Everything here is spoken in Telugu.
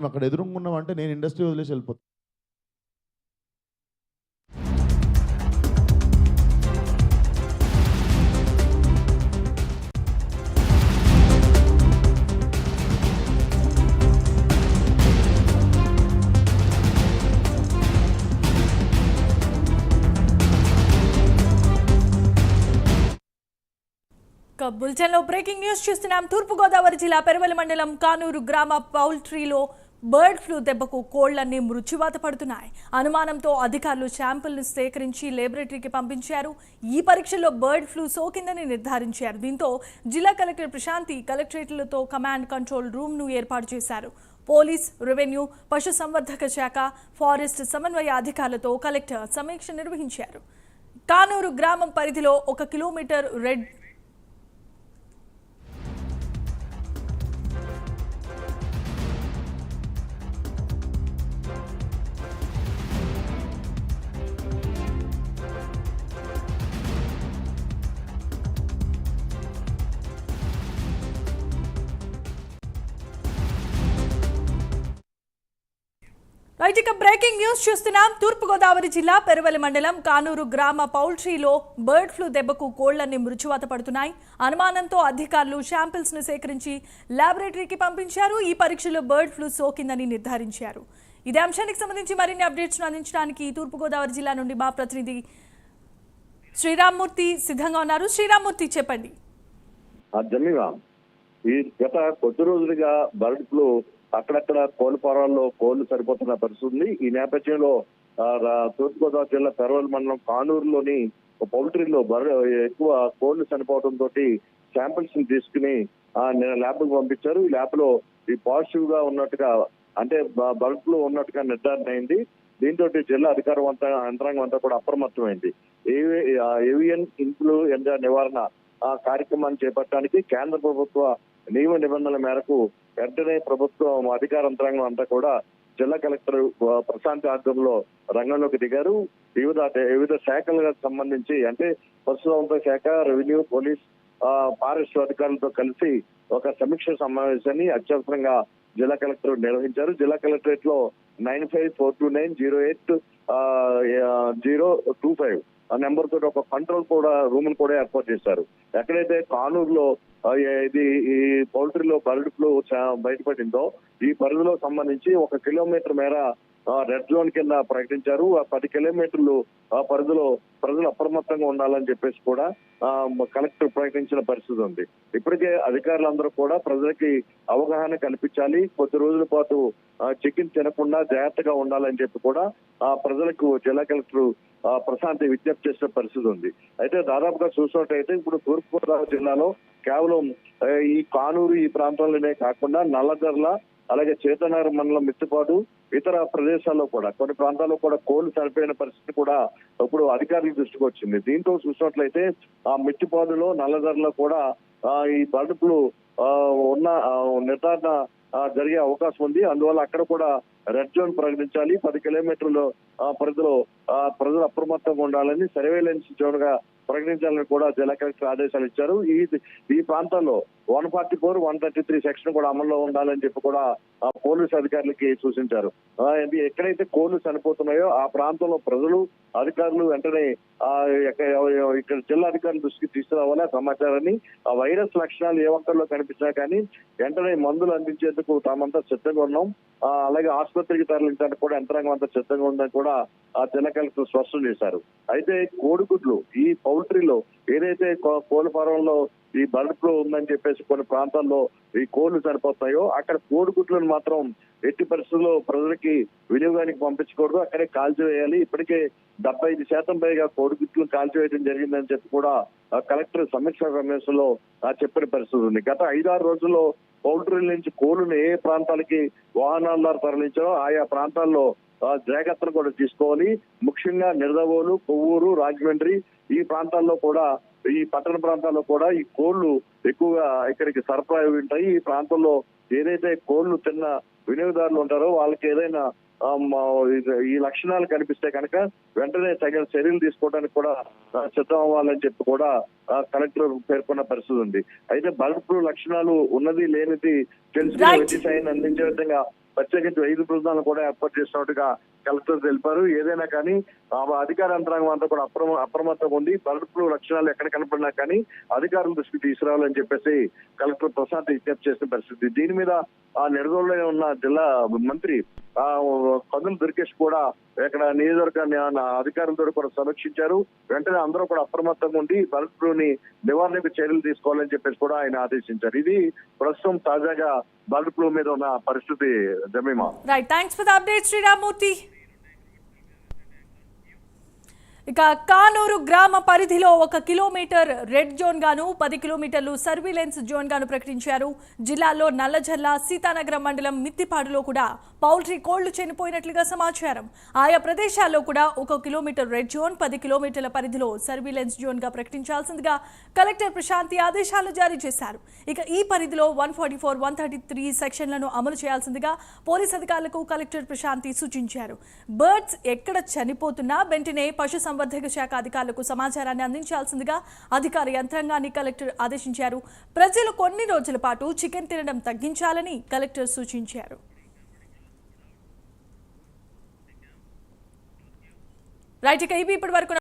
అక్కడ ఎదురుగున్నామంటే నేను ఇండస్ట్రీ వదిలేసి వెళ్ళిపోతాను. బులెటిన్లో బ్రేకింగ్ న్యూస్ చూస్తున్నాం. తూర్పుగోదావరి జిల్లా పెరవలి మండలం కానూరు గ్రామ పౌల్ట్రీలో బర్డ్ ఫ్లూ దెబ్బకు కోళ్లన్నీ మృత్యువాత పడుతున్నాయి. అనుమానంతో అధికారులు శాంపిల్ను సేకరించి ల్యాబొరేటరీకి పంపించారు. ఈ పరీక్షల్లో బర్డ్ ఫ్లూ సోకిందని నిర్ధారించారు. దీంతో జిల్లా కలెక్టర్ ప్రశాంతి కలెక్టరేట్లతో కమాండ్ కంట్రోల్ రూమ్ను ఏర్పాటు చేశారు. పోలీస్, రెవెన్యూ, పశుసంవర్ధక శాఖ, ఫారెస్ట్ సమన్వయ అధికారులతో కలెక్టర్ సమీక్ష నిర్వహించారు. కానూరు గ్రామం పరిధిలో 1 కిలోమీటర్ రెడ్ ఇక బ్రేకింగ్ న్యూస్ చూస్తున్నాం. తూర్పుగోదావరి జిల్లా పెరవలి మండలం కానూరు గ్రామ పౌల్ట్రీలో బర్డ్ ఫ్లూ దెబ్బకు కోళ్లన్నీ మృత్యువాత పడుతున్నాయి. అనుమానంతో అధికారులు శాంపిల్స్ ను సేకరించి ల్యాబొరేటరీకి పంపించారు. ఈ పరీక్షలో బర్డ్ ఫ్లూ సోకిందని నిర్ధారించారు. ఇదే అంశానికి సంబంధించి మరిన్ని అప్డేట్స్ అందించడానికి తూర్పుగోదావరి జిల్లా నుండి మా ప్రతినిధి శ్రీరామ్మూర్తి సిద్ధంగా ఉన్నారు. శ్రీరామ్మూర్తి, చెప్పండి. ఈ గత కొద్ది రోజులుగా బర్డ్ ఫ్లూ అక్కడక్కడ కోళ్ల ఫారాల్లో కోళ్లు సరిపోతున్న పరిస్థితి ఉంది. ఈ నేపథ్యంలో తూర్పుగోదావరి జిల్లా పెరవలి మండలం కానూరులోని పౌల్ట్రీలో ఎక్కువ కోళ్లు చనిపోవడంతో శాంపిల్స్ ని తీసుకుని ల్యాబ్ కు పంపించారు. ఈ ల్యాబ్ లో ఈ పాజిటివ్ గా ఉన్నట్టుగా, అంటే బర్డ్ ఫ్లూ ఉన్నట్టుగా నిర్ధారణ అయింది. దీంతో జిల్లా యంత్రాంగం అంతా కూడా అప్రమత్తమైంది. ఏవియన్ ఇన్ఫ్లుయెంజా నివారణ కార్యక్రమాన్ని చేపట్టడానికి కేంద్ర ప్రభుత్వ నియమ నిబంధనల మేరకు వెంటనే ప్రభుత్వం అధికార యంత్రాంగం అంతా కూడా జిల్లా కలెక్టర్ ప్రశాంత్ ఆధ్వర్యంలో రంగంలోకి దిగారు. వివిధ శాఖలకు సంబంధించి, అంటే పశుసంవర్ధక శాఖ, రెవెన్యూ, పోలీస్, ఫారెస్ట్ అధికారులతో కలిసి ఒక సమీక్ష సమావేశాన్ని అత్యవసరంగా జిల్లా కలెక్టర్ నిర్వహించారు. జిల్లా కలెక్టరేట్ లో 9542908025 ఆ నెంబర్ తోటి ఒక కంట్రోల్ రూమ్ కూడా ఏర్పాటు చేశారు. ఎక్కడైతే కానూరులో ఈ పౌల్ట్రీలో బర్డ్ ఫ్లూ బయటపడిందో ఈ పరిధిలో సంబంధించి 1 కిలోమీటర్ మేర రెడ్ జోన్ కింద ప్రకటించారు. ఆ 10 కిలోమీటర్లు పరిధిలో ప్రజలు అప్రమత్తంగా ఉండాలని చెప్పేసి కూడా కలెక్టర్ ప్రకటించిన పరిస్థితి ఉంది. ఇప్పటికే అధికారులందరూ కూడా ప్రజలకి అవగాహన కల్పించాలి, కొద్ది రోజుల పాటు చికెన్ తినకుండా జాగ్రత్తగా ఉండాలని చెప్పి కూడా ప్రజలకు జిల్లా కలెక్టర్ ప్రశాంతి విజ్ఞప్తి చేసిన పరిస్థితి ఉంది. అయితే దాదాపుగా చూసినట్టయితే ఇప్పుడు తూర్పుగోదావరి జిల్లాలో కేవలం ఈ కానూరు ఈ ప్రాంతంలోనే కాకుండా నల్లజర్ల, అలాగే చేతనగర్ మండలం మిత్తిపాటు, ఇతర ప్రదేశాల్లో కూడా కొన్ని ప్రాంతాల్లో కూడా కోళ్లు చనిపోయిన పరిస్థితి కూడా ఇప్పుడు అధికారుల దృష్టికి వచ్చింది. దీంతో చూసినట్లయితే ఆ మిత్తిపాడులో, నల్లజర్లలో కూడా ఈ బర్డ్ ఫ్లూ ఉన్న నిర్ధారణ జరిగే అవకాశం ఉంది. అందువల్ల అక్కడ కూడా రెడ్ జోన్ ప్రకటించాలి. 10 కిలోమీటర్ల పరిధిలో ప్రజలు అప్రమత్తంగా ఉండాలని, సర్వేలెన్స్ జోన్ గా ప్రకటించాలని కూడా జిల్లా కలెక్టర్ ఆదేశాలు ఇచ్చారు. ఈ ప్రాంతాల్లో 144, 133 సెక్షన్ కూడా అమల్లో ఉండాలని చెప్పి కూడా పోలీసు అధికారులకి సూచించారు. ఎక్కడైతే కోళ్లు చనిపోతున్నాయో ఆ ప్రాంతంలో ప్రజలు, అధికారులు వెంటనే ఇక్కడ జిల్లా అధికారుల దృష్టికి తీసుకురావాలి సమాచారాన్ని. ఆ వైరస్ లక్షణాలు ఏ ఒక్కరిలో కనిపించినా కానీ వెంటనే మందులు అందించేందుకు తామంతా సిద్ధంగా ఉన్నాం, అలాగే ఆసుపత్రికి తరలించడానికి కూడా యంత్రాంగం అంతా సిద్ధంగా ఉందని కూడా జిల్లా కలెక్టర్ స్పష్టం చేశారు. అయితే కోడిగుడ్లు ఈ పౌల్ట్రీలో ఏదైతే కోళ్ల ఫారంలో ఈ బర్డ్ ఫ్లూ ఉందని చెప్పేసి కొన్ని ప్రాంతాల్లో ఈ కోళ్లు చనిపోతాయో అక్కడ కోడిగుడ్లను మాత్రం ఎట్టి పరిస్థితుల్లో ప్రజలకి వినియోగానికి పంపించకూడదు, అక్కడే కాల్చివేయాలి. ఇప్పటికే 75% పైగా కోడిగుడ్లను కాల్చివేయడం జరిగిందని చెప్పి కూడా కలెక్టర్ సమీక్షా సమావేశంలో చెప్పిన పరిస్థితి ఉంది. గత 5-6 రోజుల్లో పౌల్ట్రీల నుంచి కోళ్లను ఏ ప్రాంతాలకి వాహనాల ద్వారా తరలించారో ఆయా ప్రాంతాల్లో జాగ్రత్తలు కూడా తీసుకోవాలి. ముఖ్యంగా నిడదవోలు, కొవ్వూరు, రాజమండ్రి ఈ ప్రాంతాల్లో కూడా, ఈ పట్టణ ప్రాంతాల్లో కూడా ఈ కోళ్లు ఎక్కువగా ఇక్కడికి సరఫరా ఉంటాయి. ఈ ప్రాంతంలో ఏదైతే కోళ్లు తిన్న వినియోగదారులు ఉంటారో వాళ్ళకి ఏదైనా ఈ లక్షణాలు కనిపిస్తే కనుక వెంటనే తగిన చర్యలు తీసుకోవడానికి కూడా సిద్ధం అవ్వాలని చెప్పి కూడా కలెక్టర్ పేర్కొన్న పరిస్థితి ఉంది. అయితే బర్డ్ ఫ్లూ లక్షణాలు ఉన్నది లేనిది తెలిసిన వైద్య సాయాన్ని అందించే విధంగా ప్రత్యేకించి 5 బృందాలను కూడా ఏర్పాటు చేసినట్టుగా కలెక్టర్ తెలిపారు. ఏదైనా కానీ అధికార యంత్రాంగం అంతా కూడా అప్రమత్తంగా ఉండి బర్డ్ ఫ్లూ లక్షణాలు ఎక్కడ కనపడినా కానీ అధికారుల దృష్టికి తీసుకురావాలని చెప్పేసి కలెక్టర్ ప్రశాంత్ విజ్ఞప్తి చేసిన పరిస్థితి. దీని మీద ఆ నిడదోల్లో ఉన్న జిల్లా మంత్రి కందుల దుర్గేష్ కూడా ఇక్కడ నియోజకవర్గాన్ని అధికారులతో కూడా సమీక్షించారు. వెంటనే అందరూ కూడా అప్రమత్తంగా ఉండి బర్డ్ ఫ్లూని నివారణకు చర్యలు తీసుకోవాలని చెప్పేసి కూడా ఆయన ఆదేశించారు. ఇది ప్రస్తుతం తాజాగా బర్డ్ ఫ్లూ మీద ఉన్న పరిస్థితి. Jemimah. Right, thanks for the update Sriramurthy. ఇక కానూరు గ్రామ పరిధిలో 1 కిలోమీటర్ రెడ్ జోన్ గాను 10 కిలోమీటర్లు సర్వీలెన్స్ జోన్ గాను ప్రకటించారు. జిల్లాలో నల్లజర్ల, సీతానగరం మండలం మిత్తిపాడులో కూడా పౌల్ట్రీ కోళ్లు చనిపోయినట్లుగా సమాచారం. ఆయా ప్రదేశాల్లో కూడా 1 కిలోమీటర్ రెడ్ జోన్, 10 కిలోమీటర్ల పరిధిలో సర్వీలెన్స్ జోన్ గా ప్రకటించాల్సిందిగా కలెక్టర్ ప్రశాంతి ఆదేశాలు జారీ చేశారు. ఇక ఈ పరిధిలో 144, 133 సెక్షన్లను అమలు చేయాల్సిందిగా పోలీస్ అధికారులకు కలెక్టర్ ప్రశాంతి సూచించారు. బర్డ్స్ ఎక్కడ చనిపోతున్నా వెంటనే పశుసంవర్ధక శాఖ అధికారులకు సమాచారాన్ని అందించాల్సిందిగా అధికార యంత్రాంగాన్ని కలెక్టర్ ఆదేశించారు. ప్రజలు కొన్ని రోజుల పాటు చికెన్ తినడం తగ్గించాలని కలెక్టర్ సూచించారు. రైట్, ఇక ఇవి ఇప్పటి వరకు